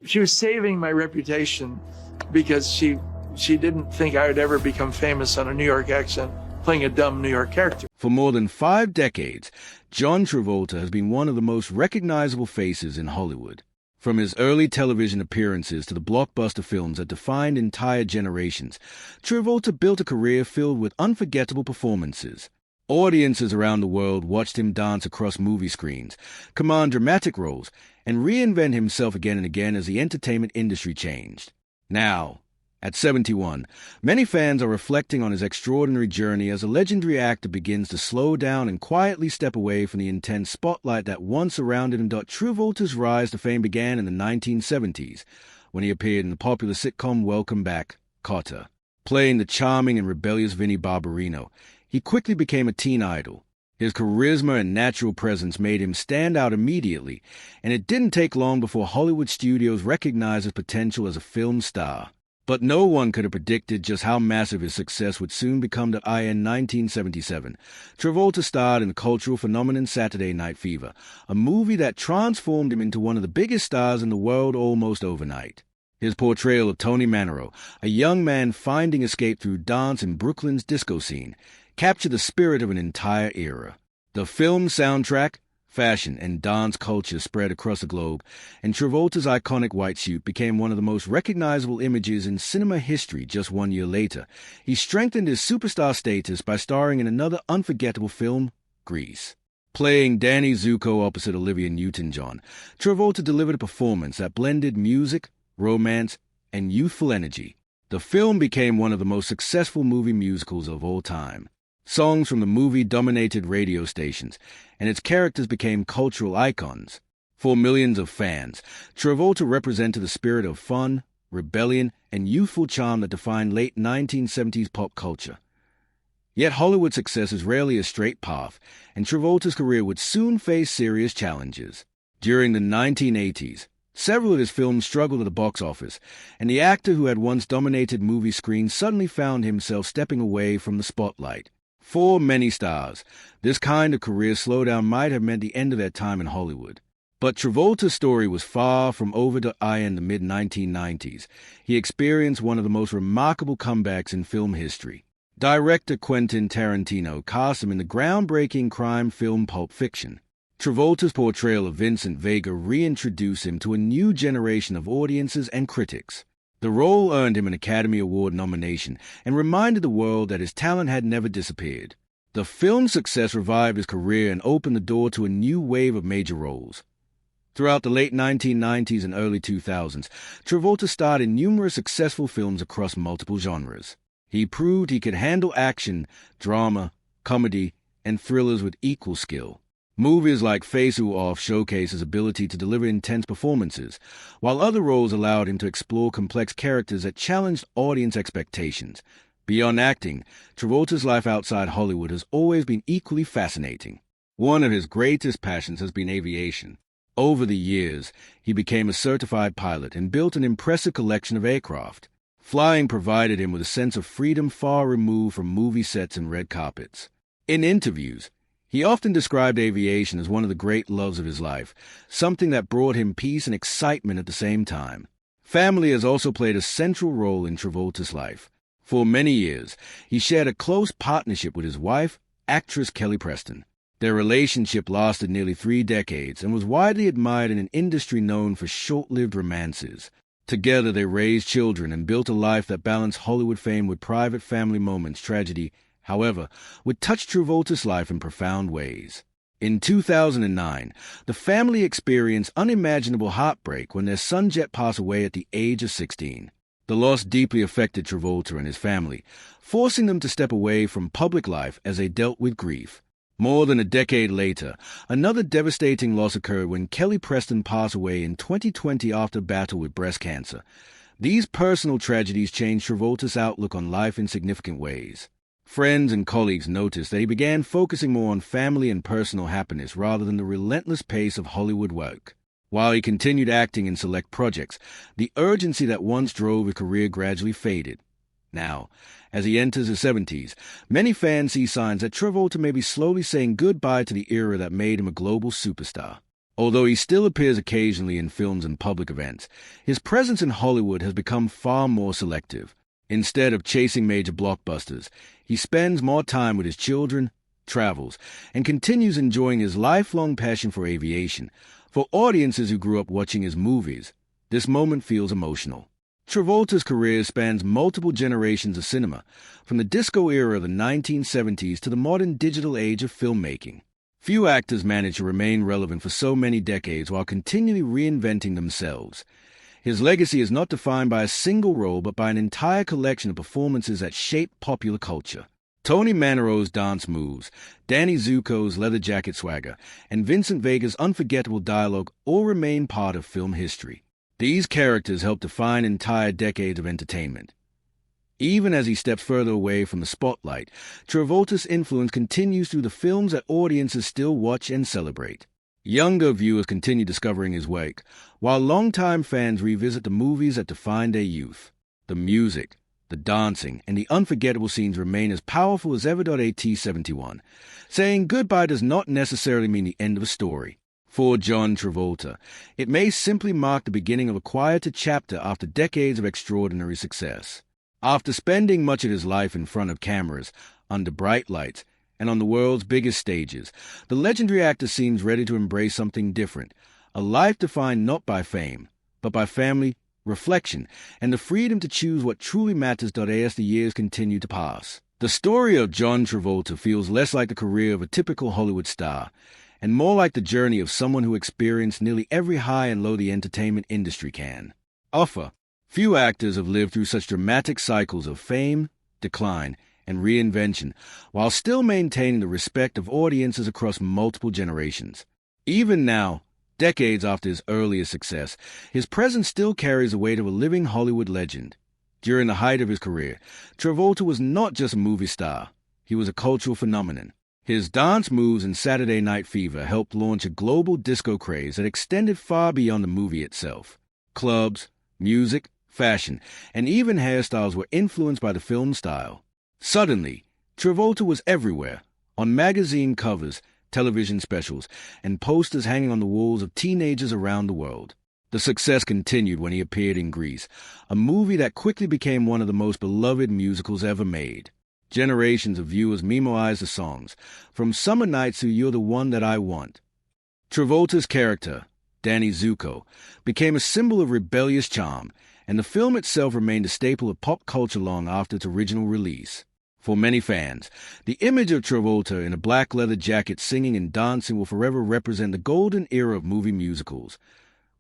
She was saving my reputation because she didn't think I would ever become famous on a New York accent playing a dumb New York character. For more than 5 decades, John Travolta has been one of the most recognizable faces in Hollywood. From his early television appearances to the blockbuster films that defined entire generations, Travolta built a career filled with unforgettable performances. Audiences around the world watched him dance across movie screens, command dramatic roles, and reinvent himself again and again as the entertainment industry changed. Now, at 71, many fans are reflecting on his extraordinary journey as a legendary actor begins to slow down and quietly step away from the intense spotlight that once surrounded him. Travolta's rise to fame began in the 1970s, when he appeared in the popular sitcom Welcome Back, Kotter. Playing the charming and rebellious Vinnie Barbarino, he quickly became a teen idol. His charisma and natural presence made him stand out immediately, and it didn't take long before Hollywood studios recognized his potential as a film star. But no one could have predicted just how massive his success would soon become. In 1977, Travolta starred in the cultural phenomenon Saturday Night Fever, a movie that transformed him into one of the biggest stars in the world almost overnight. His portrayal of Tony Manero, a young man finding escape through dance in Brooklyn's disco scene, captured the spirit of an entire era. The film's soundtrack, fashion, and dance culture spread across the globe, and Travolta's iconic white suit became one of the most recognizable images in cinema history. Just 1 year later, he strengthened his superstar status by starring in another unforgettable film, Grease. Playing Danny Zuko opposite Olivia Newton-John, Travolta delivered a performance that blended music, romance, and youthful energy. The film became one of the most successful movie musicals of all time. Songs from the movie dominated radio stations, and its characters became cultural icons. For millions of fans, Travolta represented the spirit of fun, rebellion, and youthful charm that defined late 1970s pop culture. Yet Hollywood success is rarely a straight path, and Travolta's career would soon face serious challenges. During the 1980s, several of his films struggled at the box office, and the actor who had once dominated movie screens suddenly found himself stepping away from the spotlight. For many stars, this kind of career slowdown might have meant the end of their time in Hollywood. But Travolta's story was far from over. In the mid-1990s, he experienced one of the most remarkable comebacks in film history. Director Quentin Tarantino cast him in the groundbreaking crime film Pulp Fiction. Travolta's portrayal of Vincent Vega reintroduced him to a new generation of audiences and critics. The role earned him an Academy Award nomination and reminded the world that his talent had never disappeared. The film's success revived his career and opened the door to a new wave of major roles. Throughout the late 1990s and early 2000s, Travolta starred in numerous successful films across multiple genres. He proved he could handle action, drama, comedy, and thrillers with equal skill. Movies like Face Who Off showcase his ability to deliver intense performances, while other roles allowed him to explore complex characters that challenged audience expectations. Beyond acting, Travolta's life outside Hollywood has always been equally fascinating. One of his greatest passions has been aviation. Over the years, he became a certified pilot and built an impressive collection of aircraft. Flying provided him with a sense of freedom far removed from movie sets and red carpets. In interviews, he often described aviation as one of the great loves of his life, something that brought him peace and excitement at the same time. Family has also played a central role in Travolta's life. For many years, he shared a close partnership with his wife, actress Kelly Preston. Their relationship lasted nearly 3 decades and was widely admired in an industry known for short-lived romances. Together they raised children and built a life that balanced Hollywood fame with private family moments. Tragedy, however, would touch Travolta's life in profound ways. In 2009, the family experienced unimaginable heartbreak when their son Jet passed away at the age of 16. The loss deeply affected Travolta and his family, forcing them to step away from public life as they dealt with grief. More than a decade later, another devastating loss occurred when Kelly Preston passed away in 2020 after a battle with breast cancer. These personal tragedies changed Travolta's outlook on life in significant ways. Friends and colleagues noticed that he began focusing more on family and personal happiness rather than the relentless pace of Hollywood work. While he continued acting in select projects, the urgency that once drove his career gradually faded. Now, as he enters his 70s, many fans see signs that Travolta may be slowly saying goodbye to the era that made him a global superstar. Although he still appears occasionally in films and public events, his presence in Hollywood has become far more selective. Instead of chasing major blockbusters, he spends more time with his children, travels, and continues enjoying his lifelong passion for aviation. For audiences who grew up watching his movies, this moment feels emotional. Travolta's career spans multiple generations of cinema, from the disco era of the 1970s to the modern digital age of filmmaking. Few actors manage to remain relevant for so many decades while continually reinventing themselves. His legacy is not defined by a single role but by an entire collection of performances that shape popular culture. Tony Mannero's dance moves, Danny Zuko's leather jacket swagger, and Vincent Vega's unforgettable dialogue all remain part of film history. These characters help define entire decades of entertainment. Even as he steps further away from the spotlight, Travolta's influence continues through the films that audiences still watch and celebrate. Younger viewers continue discovering his work, while longtime fans revisit the movies that defined their youth. The music, the dancing, and the unforgettable scenes remain as powerful as ever. AT-71. Saying goodbye does not necessarily mean the end of a story. For John Travolta, it may simply mark the beginning of a quieter chapter after decades of extraordinary success. After spending much of his life in front of cameras, under bright lights, and on the world's biggest stages, the legendary actor seems ready to embrace something different, a life defined not by fame, but by family, reflection, and the freedom to choose what truly matters. As the years continue to pass, the story of John Travolta feels less like the career of a typical Hollywood star, and more like the journey of someone who experienced nearly every high and low the entertainment industry can offer. Few actors have lived through such dramatic cycles of fame, decline, and reinvention, while still maintaining the respect of audiences across multiple generations. Even now, decades after his earliest success, his presence still carries the weight of a living Hollywood legend. During the height of his career, Travolta was not just a movie star, he was a cultural phenomenon. His dance moves and Saturday Night Fever helped launch a global disco craze that extended far beyond the movie itself. Clubs, music, fashion, and even hairstyles were influenced by the film style. Suddenly, Travolta was everywhere, on magazine covers, television specials, and posters hanging on the walls of teenagers around the world. The success continued when he appeared in Grease, a movie that quickly became one of the most beloved musicals ever made. Generations of viewers memorized the songs, from Summer Nights to You're the One That I Want. Travolta's character, Danny Zuko, became a symbol of rebellious charm, and the film itself remained a staple of pop culture long after its original release. For many fans, the image of Travolta in a black leather jacket singing and dancing will forever represent the golden era of movie musicals.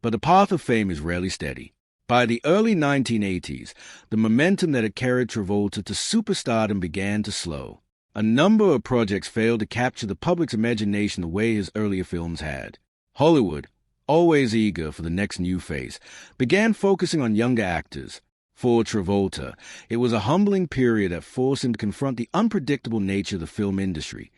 But the path of fame is rarely steady. By the early 1980s, the momentum that had carried Travolta to superstardom began to slow. A number of projects failed to capture the public's imagination the way his earlier films had. Hollywood, always eager for the next new face, began focusing on younger actors. For Travolta, it was a humbling period that forced him to confront the unpredictable nature of the film industry.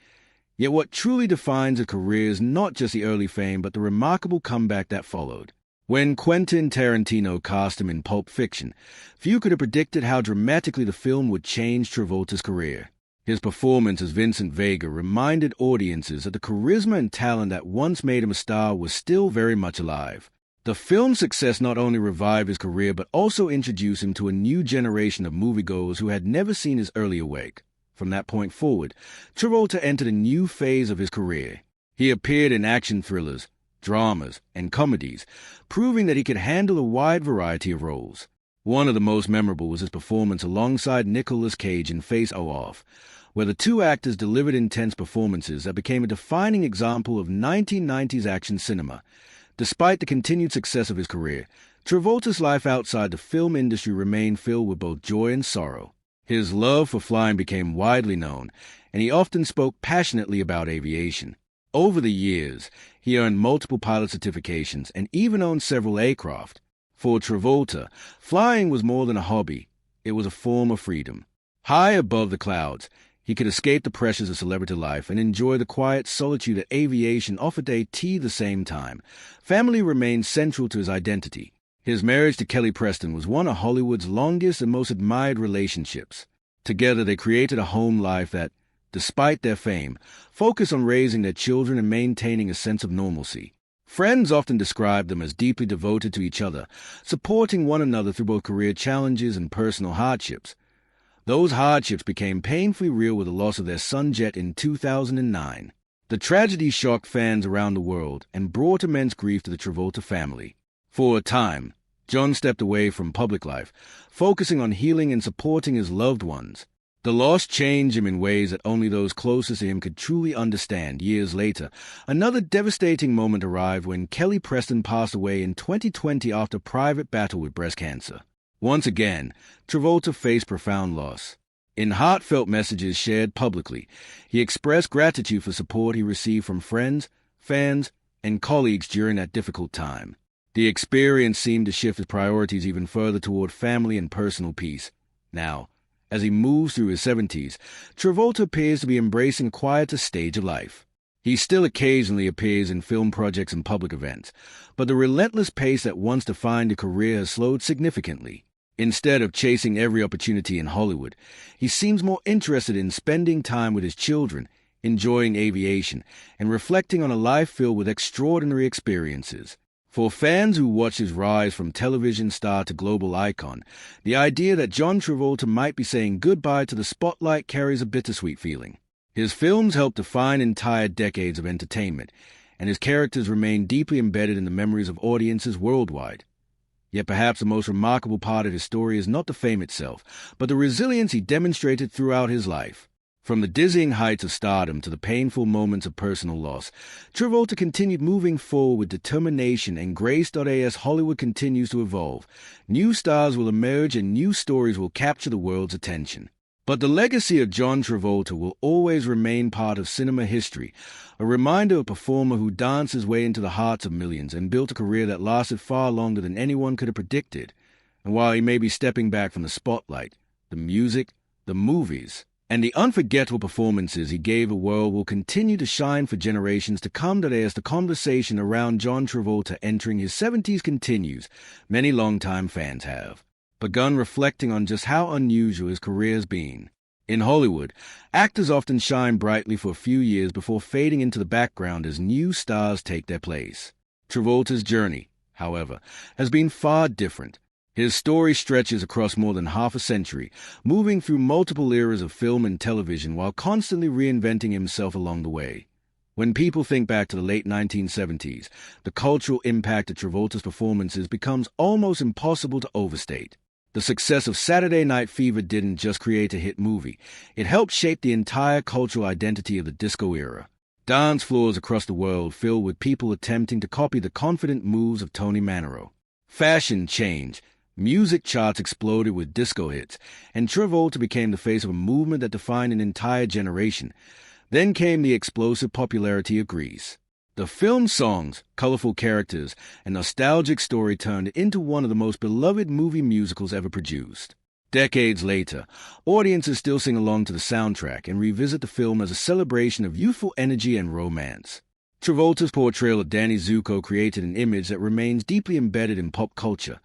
Yet what truly defines a career is not just the early fame, but the remarkable comeback that followed. When Quentin Tarantino cast him in Pulp Fiction, few could have predicted how dramatically the film would change Travolta's career. His performance as Vincent Vega reminded audiences that the charisma and talent that once made him a star was still very much alive. The film's success not only revived his career but also introduced him to a new generation of moviegoers who had never seen his earlier work. From that point forward, Travolta entered a new phase of his career. He appeared in action thrillers, dramas, and comedies, proving that he could handle a wide variety of roles. One of the most memorable was his performance alongside Nicolas Cage in Face Off, where the two actors delivered intense performances that became a defining example of 1990s action cinema. Despite the continued success of his career, Travolta's life outside the film industry remained filled with both joy and sorrow. His love for flying became widely known, and he often spoke passionately about aviation. Over the years, he earned multiple pilot certifications and even owned several aircraft. For Travolta, flying was more than a hobby. It was a form of freedom. High above the clouds, he could escape the pressures of celebrity life and enjoy the quiet solitude that aviation offered at the same time. Family remained central to his identity. His marriage to Kelly Preston was one of Hollywood's longest and most admired relationships. Together they created a home life that, despite their fame, focused on raising their children and maintaining a sense of normalcy. Friends often described them as deeply devoted to each other, supporting one another through both career challenges and personal hardships. Those hardships became painfully real with the loss of their son Jet in 2009. The tragedy shocked fans around the world and brought immense grief to the Travolta family. For a time, John stepped away from public life, focusing on healing and supporting his loved ones. The loss changed him in ways that only those closest to him could truly understand. Years later, another devastating moment arrived when Kelly Preston passed away in 2020 after a private battle with breast cancer. Once again, Travolta faced profound loss. In heartfelt messages shared publicly, he expressed gratitude for support he received from friends, fans, and colleagues during that difficult time. The experience seemed to shift his priorities even further toward family and personal peace. Now, as he moves through his 70s, Travolta appears to be embracing a quieter stage of life. He still occasionally appears in film projects and public events, but the relentless pace that once defined a career has slowed significantly. Instead of chasing every opportunity in Hollywood, he seems more interested in spending time with his children, enjoying aviation, and reflecting on a life filled with extraordinary experiences. For fans who watch his rise from television star to global icon, the idea that John Travolta might be saying goodbye to the spotlight carries a bittersweet feeling. His films helped define entire decades of entertainment, and his characters remain deeply embedded in the memories of audiences worldwide. Yet perhaps the most remarkable part of his story is not the fame itself, but the resilience he demonstrated throughout his life. From the dizzying heights of stardom to the painful moments of personal loss, Travolta continued moving forward with determination, and grace. As Hollywood continues to evolve, new stars will emerge and new stories will capture the world's attention. But the legacy of John Travolta will always remain part of cinema history, a reminder of a performer who danced his way into the hearts of millions and built a career that lasted far longer than anyone could have predicted. And while he may be stepping back from the spotlight, the music, the movies, and the unforgettable performances he gave the world will continue to shine for generations to come. As the conversation around John Travolta entering his 70s continues, many longtime fans have begun reflecting on just how unusual his career has been. In Hollywood, actors often shine brightly for a few years before fading into the background as new stars take their place. Travolta's journey, however, has been far different. His story stretches across more than half a century, moving through multiple eras of film and television while constantly reinventing himself along the way. When people think back to the late 1970s, the cultural impact of Travolta's performances becomes almost impossible to overstate. The success of Saturday Night Fever didn't just create a hit movie, it helped shape the entire cultural identity of the disco era. Dance floors across the world filled with people attempting to copy the confident moves of Tony Manero. Fashion changed, music charts exploded with disco hits, and Travolta became the face of a movement that defined an entire generation. Then came the explosive popularity of Grease. The film's songs, colorful characters, and nostalgic story turned it into one of the most beloved movie musicals ever produced. Decades later, audiences still sing along to the soundtrack and revisit the film as a celebration of youthful energy and romance. Travolta's portrayal of Danny Zuko created an image that remains deeply embedded in pop culture.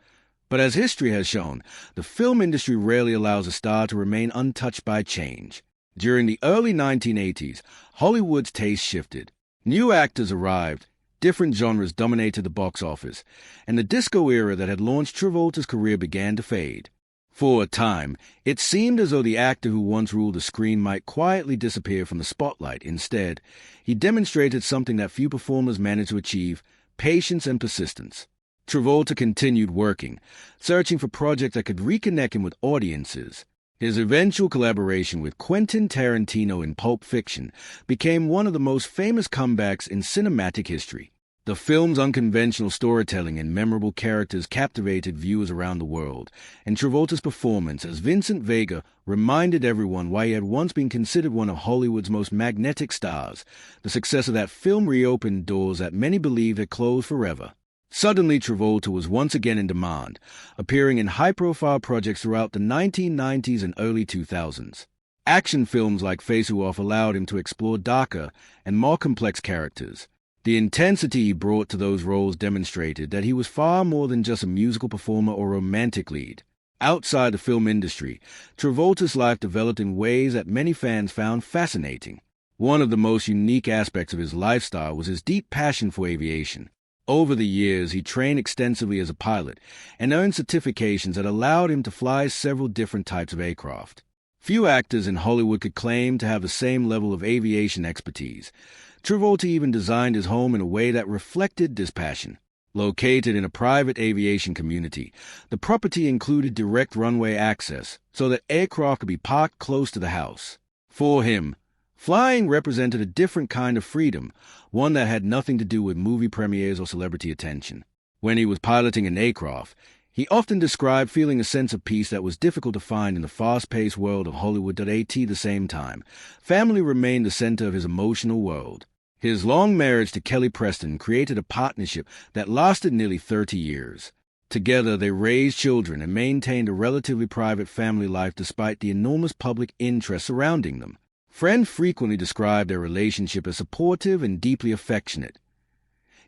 But as history has shown, the film industry rarely allows a star to remain untouched by change. During the early 1980s, Hollywood's taste shifted. New actors arrived, different genres dominated the box office, and the disco era that had launched Travolta's career began to fade. For a time, it seemed as though the actor who once ruled the screen might quietly disappear from the spotlight. Instead, he demonstrated something that few performers managed to achieve: patience and persistence. Travolta continued working, searching for projects that could reconnect him with audiences. His eventual collaboration with Quentin Tarantino in Pulp Fiction became one of the most famous comebacks in cinematic history. The film's unconventional storytelling and memorable characters captivated viewers around the world, and Travolta's performance as Vincent Vega reminded everyone why he had once been considered one of Hollywood's most magnetic stars. The success of that film reopened doors that many believed had closed forever. Suddenly, Travolta was once again in demand, appearing in high-profile projects throughout the 1990s and early 2000s. Action films like Face Off allowed him to explore darker and more complex characters. The intensity he brought to those roles demonstrated that he was far more than just a musical performer or romantic lead. Outside the film industry, Travolta's life developed in ways that many fans found fascinating. One of the most unique aspects of his lifestyle was his deep passion for aviation. Over the years, he trained extensively as a pilot and earned certifications that allowed him to fly several different types of aircraft. Few actors in Hollywood could claim to have the same level of aviation expertise. Travolta even designed his home in a way that reflected this passion. Located in a private aviation community, the property included direct runway access so that aircraft could be parked close to the house. For him, flying represented a different kind of freedom, one that had nothing to do with movie premieres or celebrity attention. When he was piloting an aircraft, he often described feeling a sense of peace that was difficult to find in the fast-paced world of Hollywood. At the same time, family remained the center of his emotional world. His long marriage to Kelly Preston created a partnership that lasted nearly 30 years. Together, they raised children and maintained a relatively private family life despite the enormous public interest surrounding them. Friends frequently described their relationship as supportive and deeply affectionate.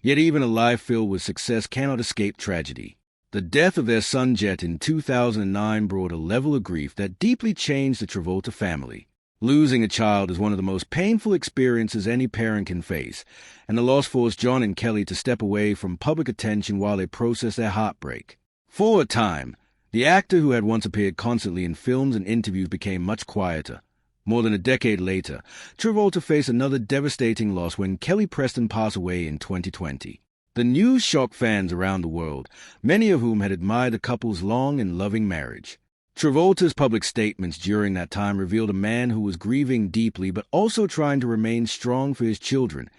Yet even a life filled with success cannot escape tragedy. The death of their son Jet in 2009 brought a level of grief that deeply changed the Travolta family. Losing a child is one of the most painful experiences any parent can face, and the loss forced John and Kelly to step away from public attention while they processed their heartbreak. For a time, the actor who had once appeared constantly in films and interviews became much quieter. More than a decade later, Travolta faced another devastating loss when Kelly Preston passed away in 2020. The news shocked fans around the world, many of whom had admired the couple's long and loving marriage. Travolta's public statements during that time revealed a man who was grieving deeply but also trying to remain strong for his children.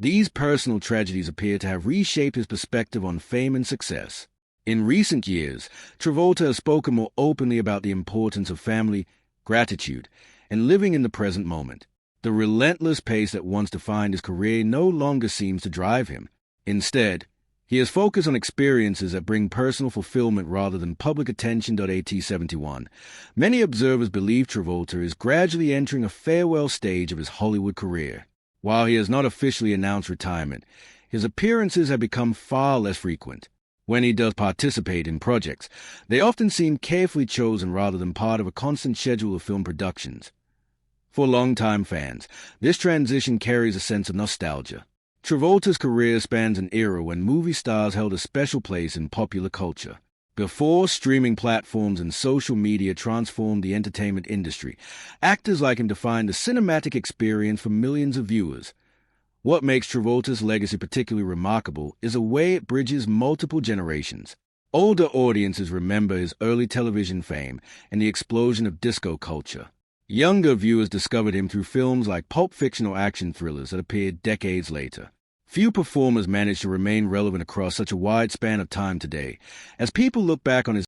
These personal tragedies appear to have reshaped his perspective on fame and success. In recent years, Travolta has spoken more openly about the importance of family, gratitude, and living in the present moment. The relentless pace that once defined his career no longer seems to drive him. Instead, he is focused on experiences that bring personal fulfillment rather than public attention. 71. Many observers believe Travolta is gradually entering a farewell stage of his Hollywood career. While he has not officially announced retirement, his appearances have become far less frequent. When he does participate in projects, they often seem carefully chosen rather than part of a constant schedule of film productions. For longtime fans, this transition carries a sense of nostalgia. Travolta's career spans an era when movie stars held a special place in popular culture. Before streaming platforms and social media transformed the entertainment industry, actors like him defined the cinematic experience for millions of viewers. What makes Travolta's legacy particularly remarkable is the way it bridges multiple generations. Older audiences remember his early television fame and the explosion of disco culture. Younger viewers discovered him through films like Pulp Fiction or action thrillers that appeared decades later. Few performers manage to remain relevant across such a wide span of time today. As people look back on his